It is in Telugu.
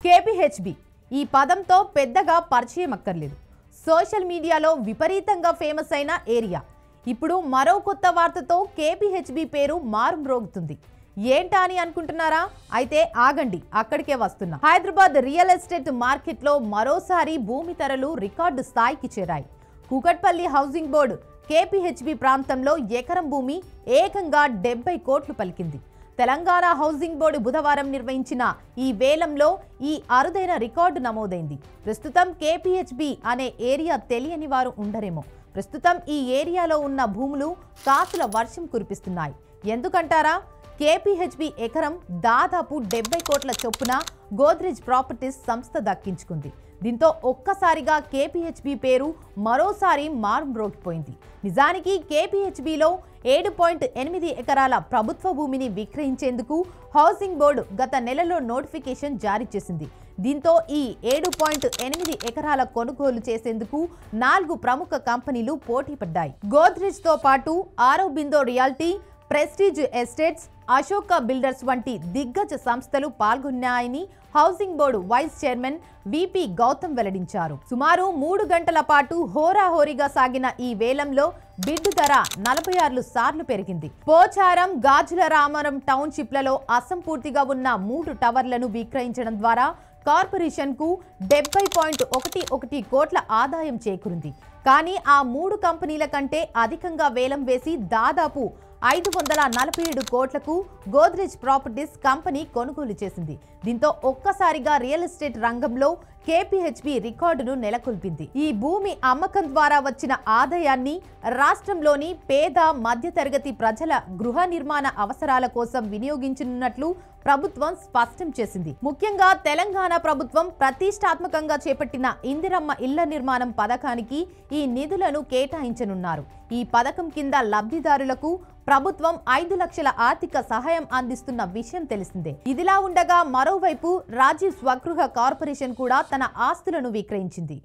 కేపీహెచ్బీ ఈ పదంతో పెద్దగా పరిచయం అక్కర్లేదు. సోషల్ మీడియాలో విపరీతంగా ఫేమస్ అయిన ఏరియా. ఇప్పుడు మరో కొత్త వార్తతో కేపీహెచ్బీ పేరు మారుమ్రోగుతుంది. ఏంటా అని అనుకుంటున్నారా? అయితే ఆగండి, అక్కడికే వస్తున్నా. హైదరాబాద్ రియల్ ఎస్టేట్ మార్కెట్లో మరోసారి భూమి ధరలు రికార్డు స్థాయికి చేరాయి. కూకట్పల్లి హౌసింగ్ బోర్డు కేపీహెచ్బీ ప్రాంతంలో ఎకరం భూమి ఏకంగా 70 కోట్లు పలికింది. తెలంగాణ హౌసింగ్ బోర్డు బుధవారం నిర్వహించిన ఈ వేలంలో ఈ అరుదైన రికార్డు నమోదైంది. ప్రస్తుతం కేపీహెచ్బీ అనే ఏరియా తెలియని వారు ఉండరేమో. ప్రస్తుతం ఈ ఏరియాలో ఉన్న భూములు కాసుల వర్షం కురిపిస్తున్నాయి. ఎందుకంటారా? కేపీహెచ్బీ ఎకరం దాదాపు 70 కోట్ల చొప్పున గోద్రేజ్ ప్రాపర్టీస్ సంస్థ దక్కించుకుంది. దీంతో ఒక్కసారిగా కేపీహెచ్బీ పేరు మరోసారి మారుమ్రోగిపోయింది. నిజానికి కేపీహెచ్బీలో 7.8 ఎకరాల ప్రభుత్వ భూమిని విక్రయించేందుకు హౌసింగ్ బోర్డు గత నెలలో నోటిఫికేషన్ జారీ చేసింది. దీంతో ఈ 7.8 ఎకరాల కొనుగోలు చేసేందుకు 4 ప్రముఖ కంపెనీలు పోటీ పడ్డాయి. గోద్రేజ్ తో పాటు Aurobindo realty, Prestige Estates, Ashoka builders వంటి దిగ్గజ సంస్థలు పాల్గొన్నాయని housing board vice chairman VP Gautam వెల్లడించారు. సుమారు 3 గంటల పాటు హోరాహోరీగా సాగిన ఈ వేలంలో బిడ్డు ధర 46 సార్లు పెరిగింది. పోచారం, గాజుల రామరం టౌన్షిప్లలో అసంపూర్తిగా ఉన్న 3 టవర్లను విక్రయించడం ద్వారా కార్పొరేషన్ కు 70.11 కోట్ల ఆదాయం చేకూరింది. కానీ ఆ 3 కంపెనీల కంటే అధికంగా వేలం వేసి దాదాపు 547 కోట్లకు గోద్రేజ్ ప్రాపర్టీస్ కంపెనీ కొనుగోలు చేసింది. దీంతో ఒక్కసారిగా రియల్ ఎస్టేట్ రంగంలో కేపీహెచ్బీ రికార్డును నెలకొల్పింది. ఈ భూమి అమ్మకం ద్వారా వచ్చిన ఆదాయాన్ని రాష్ట్రంలోని పేద మధ్యతరగతి ప్రజల గృహ నిర్మాణ అవసరాల కోసం వినియోగించనున్నట్లు ప్రభుత్వం స్పష్టం చేసింది. ముఖ్యంగా తెలంగాణ ప్రభుత్వం ప్రతిష్టాత్మకంగా చేపట్టిన ఇందిరమ్మ ఇళ్ల నిర్మాణం పథకానికి ఈ నిధులను కేటాయించనున్నారు. ఈ పథకం కింద లబ్ధిదారులకు ప్రభుత్వం 5 లక్షల ఆర్థిక సహాయం అందిస్తున్న విషయం తెలిసిందే. ఇదిలా ఉండగా మరోవైపు రాజీవ్ స్వగృహ కార్పొరేషన్ కూడా తన ఆస్తులను విక్రయించింది.